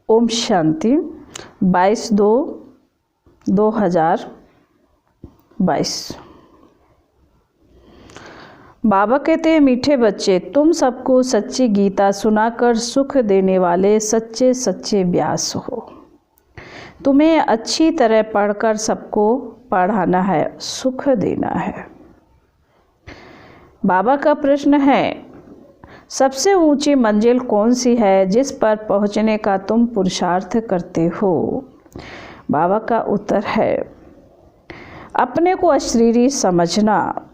ओम शांति। 22/2/2022। बाबा कहते हैं, मीठे बच्चे, तुम सबको सच्ची गीता सुनाकर सुख देने वाले सच्चे सच्चे व्यास हो। तुम्हें अच्छी तरह पढ़कर सबको पढ़ाना है, सुख देना है। बाबा का प्रश्न है, सबसे ऊंची मंजिल कौन सी है जिस पर पहुंचने का तुम पुरुषार्थ करते हो? बाबा का उत्तर है, अपने को अशरीरी समझना,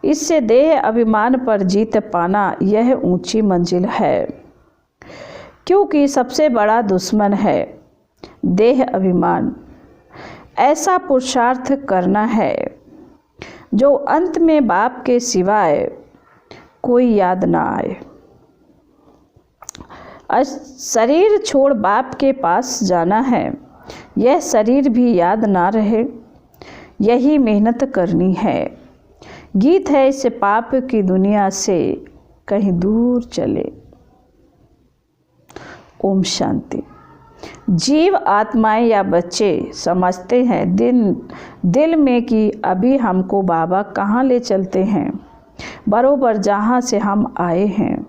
इससे देह अभिमान पर जीत पाना, यह ऊंची मंजिल है। क्योंकि सबसे बड़ा दुश्मन है देह अभिमान। ऐसा पुरुषार्थ करना है जो अंत में बाप के सिवाय कोई याद ना आए। शरीर छोड़ बाप के पास जाना है, यह शरीर भी याद ना रहे, यही मेहनत करनी है। गीत है, इस पाप की दुनिया से कहीं दूर चले। ओम शांति। जीव आत्माएं या बच्चे समझते हैं दिल में कि अभी हमको बाबा कहाँ ले चलते हैं, बरोबर जहाँ से हम आए हैं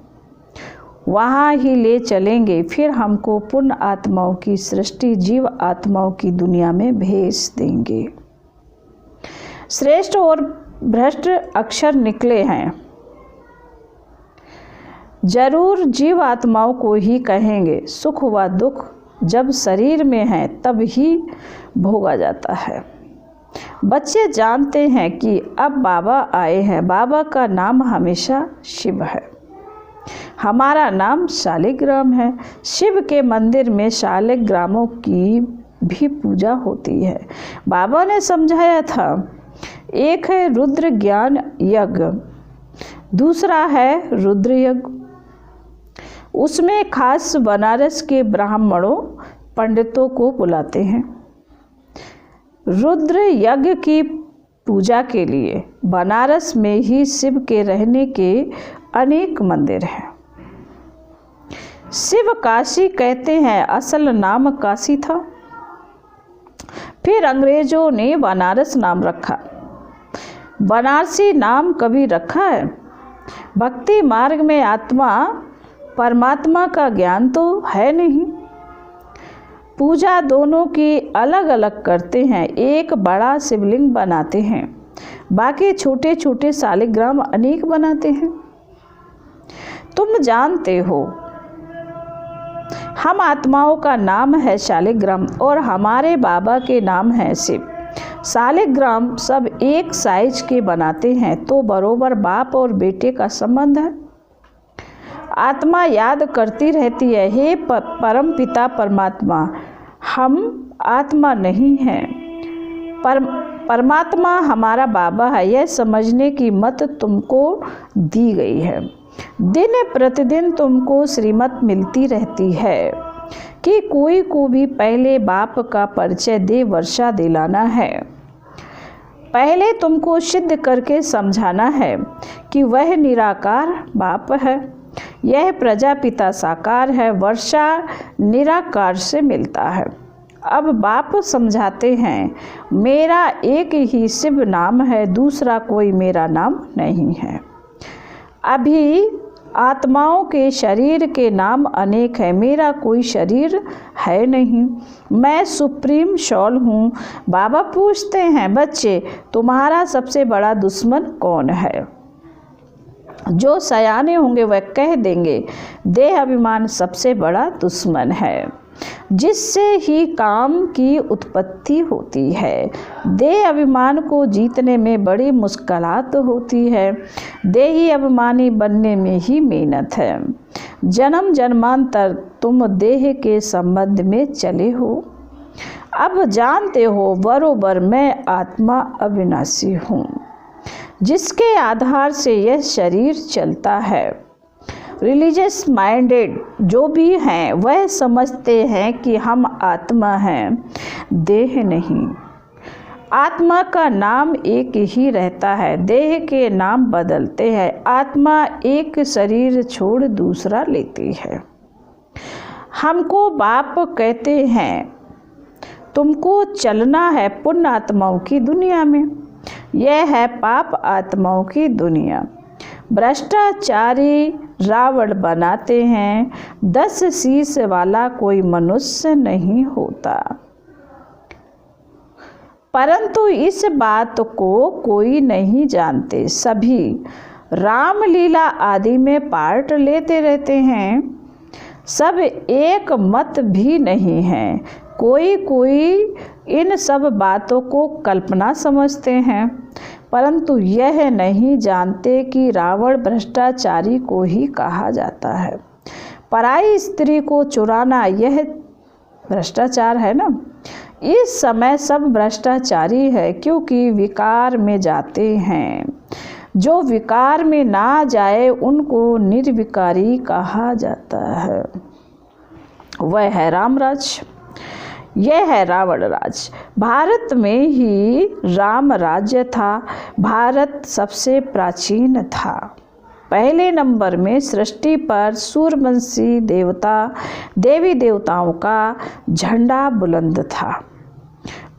वहाँ ही ले चलेंगे। फिर हमको पूर्ण आत्माओं की सृष्टि जीव आत्माओं की दुनिया में भेज देंगे। श्रेष्ठ और भ्रष्ट अक्षर निकले हैं, जरूर जीव आत्माओं को ही कहेंगे। सुख व दुख जब शरीर में है तब ही भोगा जाता है। बच्चे जानते हैं कि अब बाबा आए हैं। बाबा का नाम हमेशा शिव है। हमारा नाम शालिग्राम है। शिव के मंदिर में शालिग्रामों की भी पूजा होती है। बाबा ने समझाया था, एक है रुद्र ज्ञान यज्ञ, दूसरा है रुद्र यज्ञ। उसमें खास बनारस के ब्राह्मणों पंडितों को बुलाते हैं। रुद्र यज्ञ की पूजा के लिए बनारस में ही शिव के रहने के अनेक मंदिर हैं। शिव काशी कहते हैं, असल नाम काशी था, फिर अंग्रेजों ने बनारस नाम रखा। बनारसी नाम कभी रखा है? भक्ति मार्ग में आत्मा परमात्मा का ज्ञान तो है नहीं। पूजा दोनों की अलग अलग करते हैं। एक बड़ा शिवलिंग बनाते हैं, बाकी छोटे छोटे शालिग्राम अनेक बनाते हैं। तुम जानते हो, हम आत्माओं का नाम है शालिग्राम और हमारे बाबा के नाम है शिव। शालिग्राम सब एक साइज के बनाते हैं तो बरोबर बाप और बेटे का संबंध है। आत्मा याद करती रहती है, हे परम पिता परमात्मा, हम आत्मा नहीं हैं, परमात्मा हमारा बाबा है। यह समझने की मत तुमको दी गई है। दिन प्रतिदिन तुमको श्रीमत मिलती रहती है कि कोई को भी पहले बाप का परिचय दे वर्षा दिलाना है। पहले तुमको सिद्ध करके समझाना है कि वह निराकार बाप है, यह प्रजापिता साकार है, वर्षा निराकार से मिलता है। अब बाप समझाते हैं, मेरा एक ही शिव नाम है, दूसरा कोई मेरा नाम नहीं है। अभी आत्माओं के शरीर के नाम अनेक हैं, मेरा कोई शरीर है नहीं, मैं सुप्रीम शॉल हूँ। बाबा पूछते हैं, बच्चे, तुम्हारा सबसे बड़ा दुश्मन कौन है? जो सयाने होंगे वह कह देंगे, देह अभिमान सबसे बड़ा दुश्मन है, जिससे ही काम की उत्पत्ति होती है। देह अभिमान को जीतने में बड़ी मुश्किलात होती है। देही अभिमानी बनने में ही मेहनत है। जन्म जन्मांतर तुम देह के संबंध में चले हो। अब जानते हो बरोबर मैं आत्मा अविनाशी हूँ, जिसके आधार से यह शरीर चलता है। रिलीजियस माइंडेड जो भी हैं वह समझते हैं कि हम आत्मा हैं, देह नहीं। आत्मा का नाम एक ही रहता है, देह के नाम बदलते हैं। आत्मा एक शरीर छोड़ दूसरा लेती है। हमको बाप कहते हैं, तुमको चलना है पुण्य आत्माओं की दुनिया में। यह है पाप आत्माओं की दुनिया। भ्रष्टाचारी रावण बनाते हैं, 10 शीश वाला कोई मनुष्य नहीं होता। परंतु इस बात को कोई नहीं जानते। सभी रामलीला आदि में पार्ट लेते रहते हैं, सब एक मत भी नहीं है। कोई कोई इन सब बातों को कल्पना समझते हैं, परंतु यह नहीं जानते कि रावण भ्रष्टाचारी को ही कहा जाता है। पराई स्त्री को चुराना यह भ्रष्टाचार है ना। इस समय सब भ्रष्टाचारी है, क्योंकि विकार में जाते हैं। जो विकार में ना जाए उनको निर्विकारी कहा जाता है। वह है रामराज, यह है रावण राज। भारत में ही राम राज्य था। भारत सबसे प्राचीन था। पहले नंबर में सृष्टि पर सूर्यवंशी देवता देवी देवताओं का झंडा बुलंद था।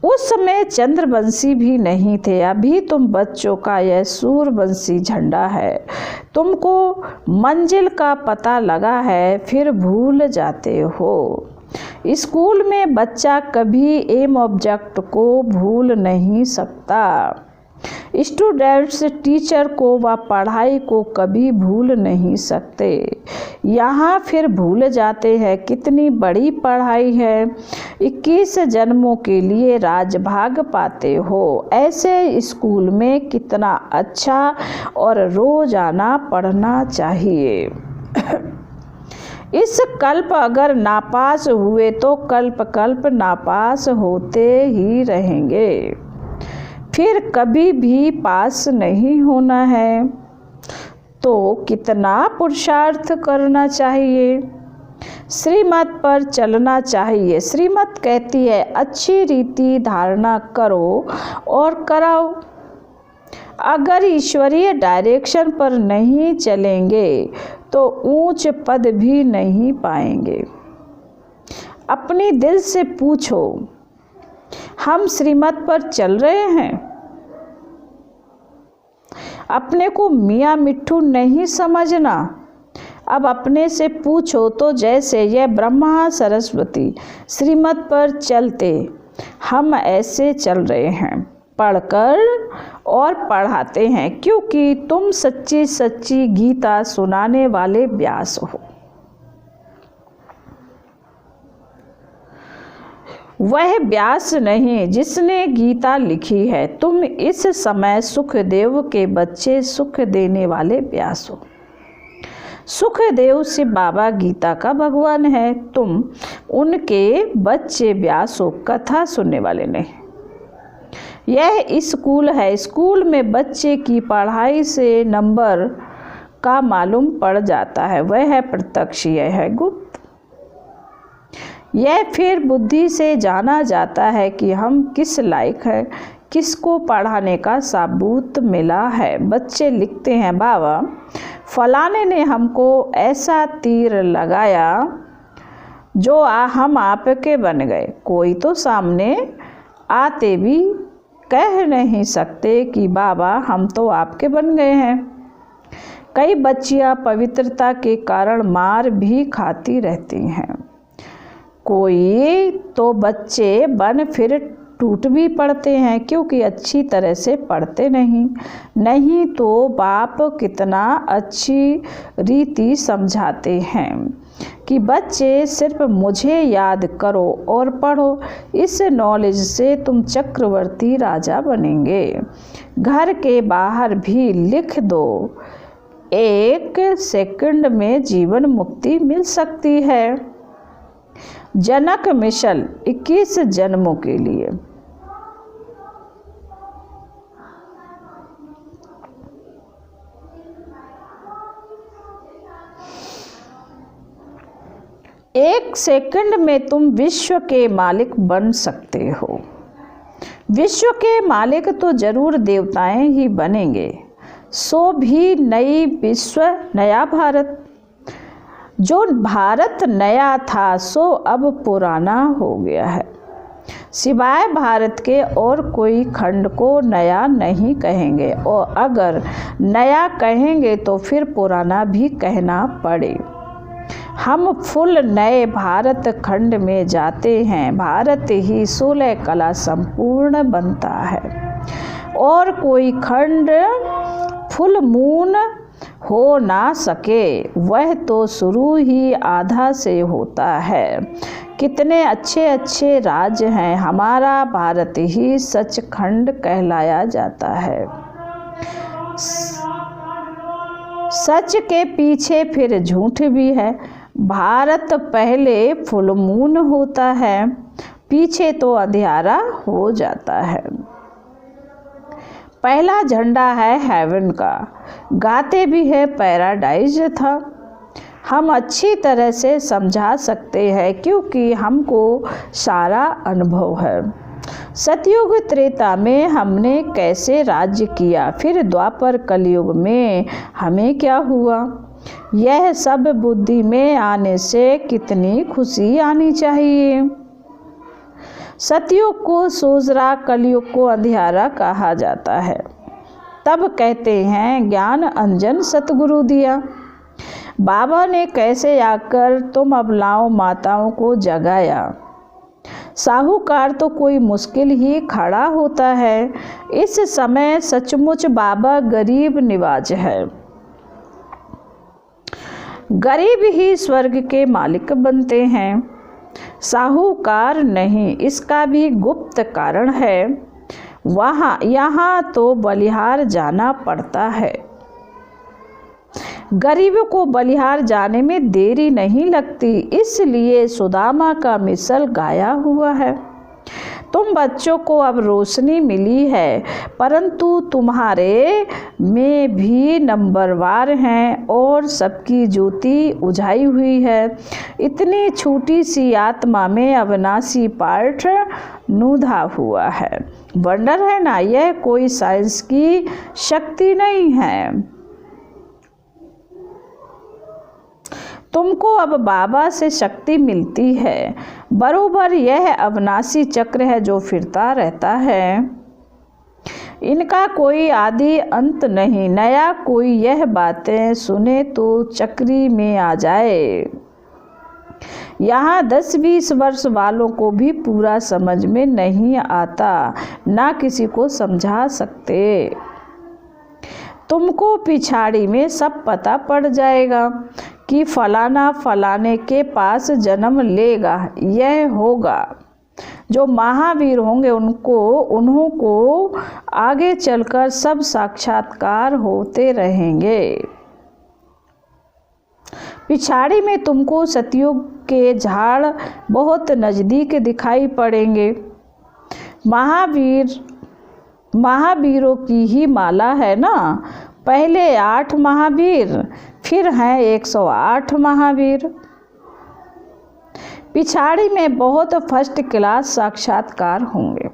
उस समय चंद्रवंशी भी नहीं थे। अभी तुम बच्चों का यह सूर्यवंशी झंडा है। तुमको मंजिल का पता लगा है, फिर भूल जाते हो। स्कूल में बच्चा कभी एम ऑब्जेक्ट को भूल नहीं सकता। स्टूडेंट्स टीचर को व पढ़ाई को कभी भूल नहीं सकते। यहाँ फिर भूल जाते हैं कितनी बड़ी पढ़ाई है। 21 जन्मों के लिए राजभाग पाते हो। ऐसे स्कूल में कितना अच्छा और रोजाना पढ़ना चाहिए। इस कल्प अगर नापास हुए तो कल्प कल्प नापास होते ही रहेंगे, फिर कभी भी पास नहीं होना है। तो कितना पुरुषार्थ करना चाहिए, श्रीमत पर चलना चाहिए। श्रीमत कहती है अच्छी रीति धारणा करो और कराओ। अगर ईश्वरीय डायरेक्शन पर नहीं चलेंगे तो ऊंच पद भी नहीं पाएंगे। अपने दिल से पूछो, हम श्रीमत पर चल रहे हैं? अपने को मियाँ मिट्ठू नहीं समझना। अब अपने से पूछो तो जैसे यह ब्रह्मा सरस्वती श्रीमत पर चलते, हम ऐसे चल रहे हैं, पढ़कर और पढ़ाते हैं, क्योंकि तुम सच्ची सच्ची गीता सुनाने वाले व्यास हो। वह व्यास नहीं जिसने गीता लिखी है। तुम इस समय सुखदेव के बच्चे, सुख देने वाले व्यास हो। सुखदेव से बाबा गीता का भगवान है, तुम उनके बच्चे व्यास हो, कथा सुनने वाले नहीं। यह स्कूल है। स्कूल में बच्चे की पढ़ाई से नंबर का मालूम पड़ जाता है। वह है प्रत्यक्ष, यह है गुप्त। यह फिर बुद्धि से जाना जाता है कि हम किस लायक है, किसको पढ़ाने का सबूत मिला है। बच्चे लिखते हैं, बाबा फलाने ने हमको ऐसा तीर लगाया जो हम आपके बन गए। कोई तो सामने आते भी कह नहीं सकते कि बाबा हम तो आपके बन गए हैं। कई बच्चियां पवित्रता के कारण मार भी खाती रहती हैं। कोई तो बच्चे बन फिर टूट भी पड़ते हैं, क्योंकि अच्छी तरह से पढ़ते नहीं तो बाप कितना अच्छी रीति समझाते हैं कि बच्चे सिर्फ मुझे याद करो और पढ़ो। इस नॉलेज से तुम चक्रवर्ती राजा बनेंगे। घर के बाहर भी लिख दो, 1 सेकंड में जीवन मुक्ति मिल सकती है। जनक मिशल 21 जन्मों के लिए। एक सेकंड में तुम विश्व के मालिक बन सकते हो। विश्व के मालिक तो जरूर देवताएं ही बनेंगे, सो भी नई विश्व, नया भारत। जो भारत नया था सो अब पुराना हो गया है। सिवाय भारत के और कोई खंड को नया नहीं कहेंगे, और अगर नया कहेंगे तो फिर पुराना भी कहना पड़े। हम फुल नए भारत खंड में जाते हैं। भारत ही 16 कला संपूर्ण बनता है, और कोई खंड फुल मून हो ना सके, वह तो शुरू ही आधा से होता है। कितने अच्छे अच्छे राज्य हैं, हमारा भारत ही सचखंड कहलाया जाता है। सच के पीछे फिर झूठ भी है। भारत पहले फुल मून होता है, पीछे तो अंधियारा हो जाता है। पहला झंडा है हेवन का, गाते भी है पैराडाइज था। हम अच्छी तरह से समझा सकते हैं क्योंकि हमको सारा अनुभव है। सतयुग त्रेता में हमने कैसे राज्य किया, फिर द्वापर कलयुग में हमें क्या हुआ, यह सब बुद्धि में आने से कितनी खुशी आनी चाहिए। सतयुग को सोजरा, कलयुग को अंधियारा कहा जाता है। तब कहते हैं ज्ञान अंजन सतगुरु दिया। बाबा ने कैसे आकर तुम अबलाओं माताओं को जगाया। साहूकार तो कोई मुश्किल ही खड़ा होता है। इस समय सचमुच बाबा गरीब निवाज है। गरीब ही स्वर्ग के मालिक बनते हैं, साहूकार नहीं। इसका भी गुप्त कारण है। यहाँ तो बलिहार जाना पड़ता है। गरीबों को बलिहार जाने में देरी नहीं लगती, इसलिए सुदामा का मिसल गाया हुआ है। तुम बच्चों को अब रोशनी मिली है, परंतु तुम्हारे में भी नंबरवार हैं और सबकी ज्योति उझाई हुई है। इतनी छोटी सी आत्मा में अविनाशी पाठ नूधा हुआ है। वंडर है ना, यह कोई साइंस की शक्ति नहीं है। तुमको अब बाबा से शक्ति मिलती है। बरोबर यह अविनाशी चक्र है जो फिरता रहता है। इनका कोई आदि अंत नहीं। नया कोई यह बातें सुने तो चक्री में आ जाए। यहाँ 10-20 वर्ष वालों को भी पूरा समझ में नहीं आता, ना किसी को समझा सकते। तुमको पिछाड़ी में सब पता पड़ जाएगा कि फलाना फलाने के पास जन्म लेगा, यह होगा। जो महावीर होंगे उन्हों को आगे चलकर सब साक्षात्कार होते रहेंगे। पिछाड़ी में तुमको सतयुग के झाड़ बहुत नज़दीक दिखाई पड़ेंगे। महावीरों की ही माला है ना। पहले 8 महावीर, फिर हैं 108 महावीर। पिछाड़ी में बहुत फर्स्ट क्लास साक्षात्कार होंगे।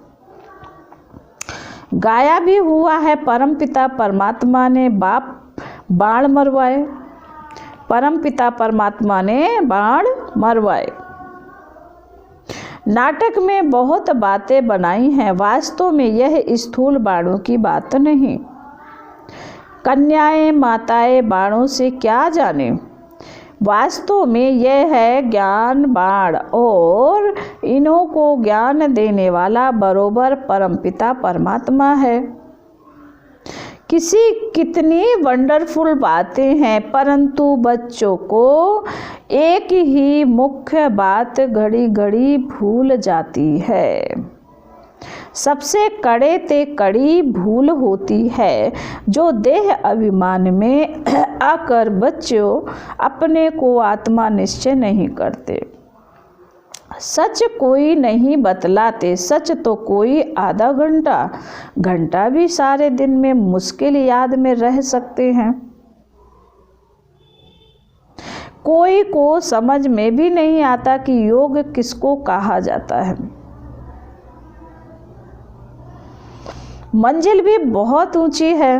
गाया भी हुआ है, परमपिता परमात्मा ने बाण मरवाए। परमपिता परमात्मा ने बाण मरवाए। नाटक में बहुत बातें बनाई हैं, वास्तव में यह स्थूल बाणों की बात नहीं। कन्याएं माताएं बाणों से क्या जाने, वास्तव में यह है ज्ञान बाण, और इन्हों को ज्ञान देने वाला बरोबर परमपिता परमात्मा है। कितनी वंडरफुल बातें हैं, परंतु बच्चों को एक ही मुख्य बात घड़ी घड़ी भूल जाती है। सबसे कड़े ते कड़ी भूल होती है जो देह अभिमान में आकर बच्चों अपने को आत्मा निश्चय नहीं करते। सच कोई नहीं बतलाते। सच तो कोई आधा घंटा भी सारे दिन में मुश्किल याद में रह सकते हैं। कोई को समझ में भी नहीं आता कि योग किसको कहा जाता है। मंजिल भी बहुत ऊंची है।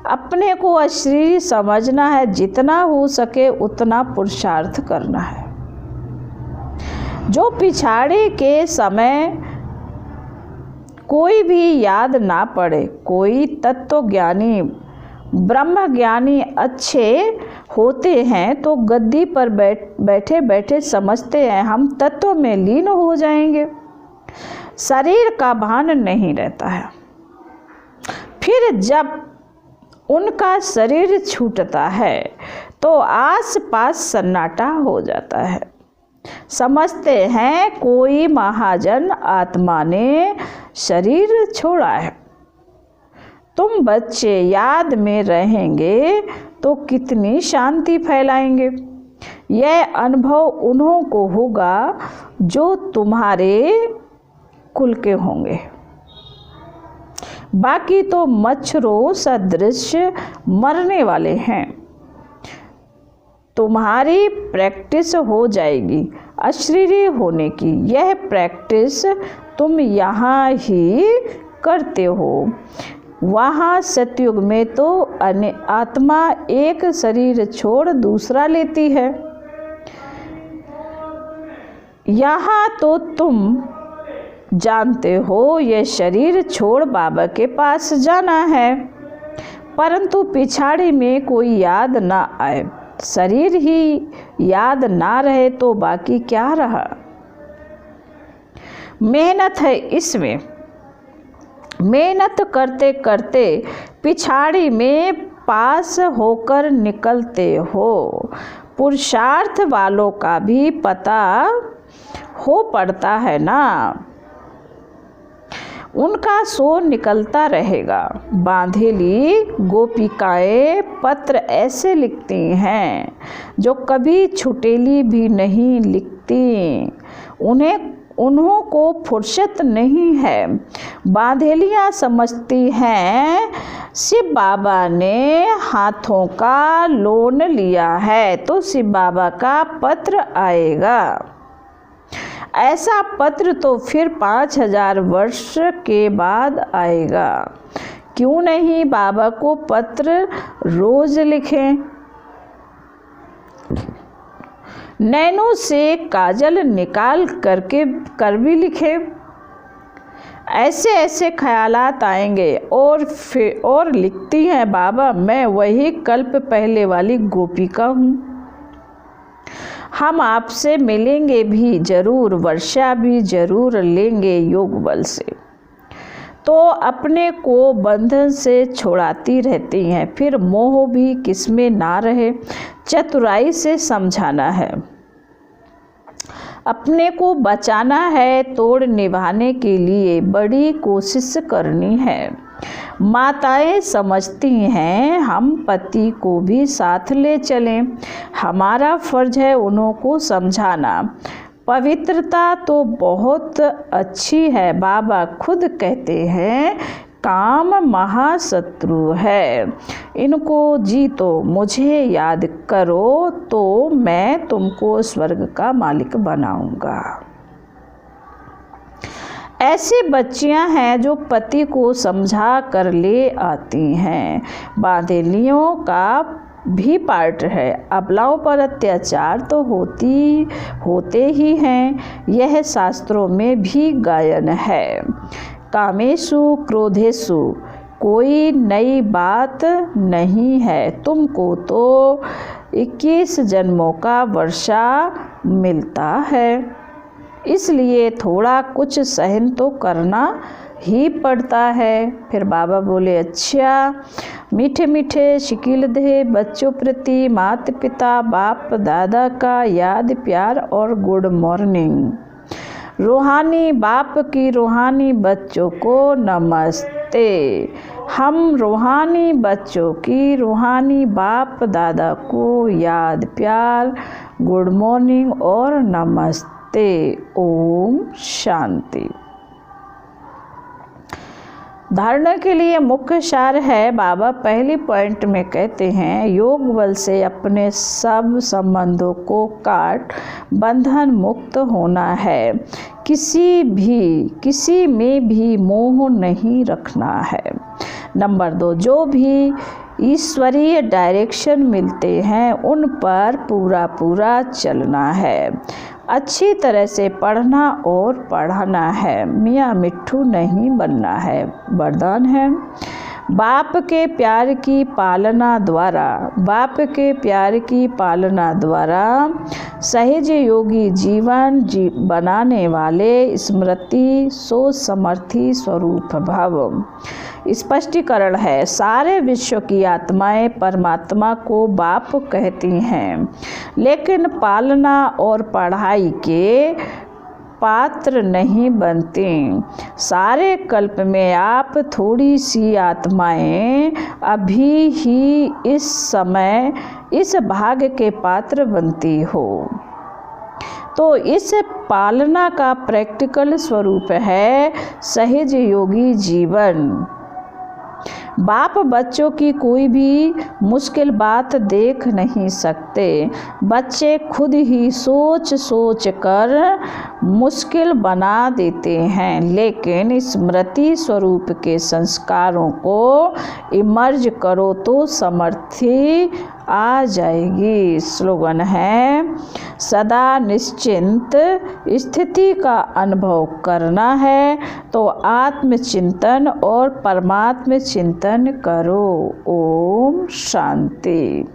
अपने को अशरीरी समझना है, जितना हो सके उतना पुरुषार्थ करना है। जो पिछाड़े के समय कोई भी याद ना पड़े, कोई तत्वज्ञानी ब्रह्मज्ञानी अच्छे होते हैं तो गद्दी पर बैठे बैठे समझते हैं हम तत्व में लीन हो जाएंगे, शरीर का भान नहीं रहता है। फिर जब उनका शरीर छूटता है तो आस पास सन्नाटा हो जाता है। समझते हैं कोई महाजन आत्मा ने शरीर छोड़ा है। तुम बच्चे याद में रहेंगे तो कितनी शांति फैलाएंगे। यह अनुभव उन्हों को होगा जो तुम्हारे कुल के होंगे। बाकी तो मच्छरों सदृश मरने वाले हैं। तुम्हारी प्रैक्टिस हो जाएगी अशरीरी होने की। यह प्रैक्टिस तुम यहाँ ही करते हो। वहाँ सतयुग में तो आत्मा एक शरीर छोड़ दूसरा लेती है। यहाँ तो तुम जानते हो ये शरीर छोड़ बाबा के पास जाना है, परंतु पिछाड़ी में कोई याद ना आए, शरीर ही याद ना रहे तो बाकी क्या रहा। मेहनत है इसमें। मेहनत करते करते पिछाड़ी में पास होकर निकलते हो। पुरुषार्थ वालों का भी पता हो पड़ता है ना, उनका सो निकलता रहेगा। बांधेली गोपिकाएं पत्र ऐसे लिखती हैं जो कभी छुटेली भी नहीं लिखती। उन्हों को फुर्सत नहीं है। बांधेलियाँ समझती हैं शिव बाबा ने हाथों का लोन लिया है तो शिव बाबा का पत्र आएगा। ऐसा पत्र तो फिर 5000 वर्ष के बाद आएगा। क्यों नहीं बाबा को पत्र रोज लिखें। नैनों से काजल निकाल कर भी लिखे। ऐसे ऐसे ख्यालात आएंगे और लिखती हैं बाबा मैं वही कल्प पहले वाली गोपिका हूँ। हम आपसे मिलेंगे भी जरूर, वर्षा भी जरूर लेंगे योग बल से। तो अपने को बंधन से छुड़ाती रहती हैं। फिर मोह भी किसमें ना रहे, चतुराई से समझाना है। अपने को बचाना है, तोड़ निभाने के लिए बड़ी कोशिश करनी है। माताएं समझती हैं हम पति को भी साथ ले चलें। हमारा फर्ज है उन्हों को समझाना। पवित्रता तो बहुत अच्छी है। बाबा खुद कहते हैं काम महाशत्रु है, इनको जीतो, मुझे याद करो तो मैं तुमको स्वर्ग का मालिक बनाऊंगा। ऐसी बच्चियां हैं जो पति को समझा कर ले आती हैं। बांधेलियों का भी पार्ट है। अबलाओं पर अत्याचार तो होते ही हैं, यह शास्त्रों में भी गायन है। कामेषु क्रोधेषु कोई नई बात नहीं है। तुमको तो 21 जन्मों का वर्षा मिलता है, इसलिए थोड़ा कुछ सहन तो करना ही पड़ता है। फिर बाबा बोले अच्छा मीठे मीठे शिकिल दे बच्चों प्रति माता पिता बाप दादा का याद प्यार और गुड मॉर्निंग। रूहानी बाप की रूहानी बच्चों को नमस्ते। हम रूहानी बच्चों की रूहानी बाप दादा को याद प्यार गुड मॉर्निंग और नमस्ते। ओम शांति। धारणा के लिए मुख्य सार है। बाबा पहली पॉइंट में कहते हैं योग बल से अपने सब संबंधों को काट बंधन मुक्त होना है। किसी में भी मोह नहीं रखना है। नंबर 2, जो भी ईश्वरीय डायरेक्शन मिलते हैं, उन पर पूरा पूरा चलना है। अच्छी तरह से पढ़ना और पढ़ाना है, मियाँ मिट्ठू नहीं बनना है। वरदान है, बाप के प्यार की पालना द्वारा, बाप के प्यार की पालना द्वारा सहज योगी जीवन बनाने वाले स्मृति सोच समर्थी स्वरूप भव। स्पष्टीकरण है, सारे विश्व की आत्माएं परमात्मा को बाप कहती हैं, लेकिन पालना और पढ़ाई के पात्र नहीं बनते। सारे कल्प में आप थोड़ी सी आत्माएं अभी ही इस समय इस भाग्य के पात्र बनती हो। तो इस पालना का प्रैक्टिकल स्वरूप है सहज योगी जीवन। बाप बच्चों की कोई भी मुश्किल बात देख नहीं सकते। बच्चे खुद ही सोच सोच कर मुश्किल बना देते हैं, लेकिन स्मृति स्वरूप के संस्कारों को इमर्ज करो तो समर्थी आ जाएगी। स्लोगन है, सदा निश्चिंत स्थिति का अनुभव करना है तो आत्मचिंतन और परमात्म चिंतन करो। ओम शांति।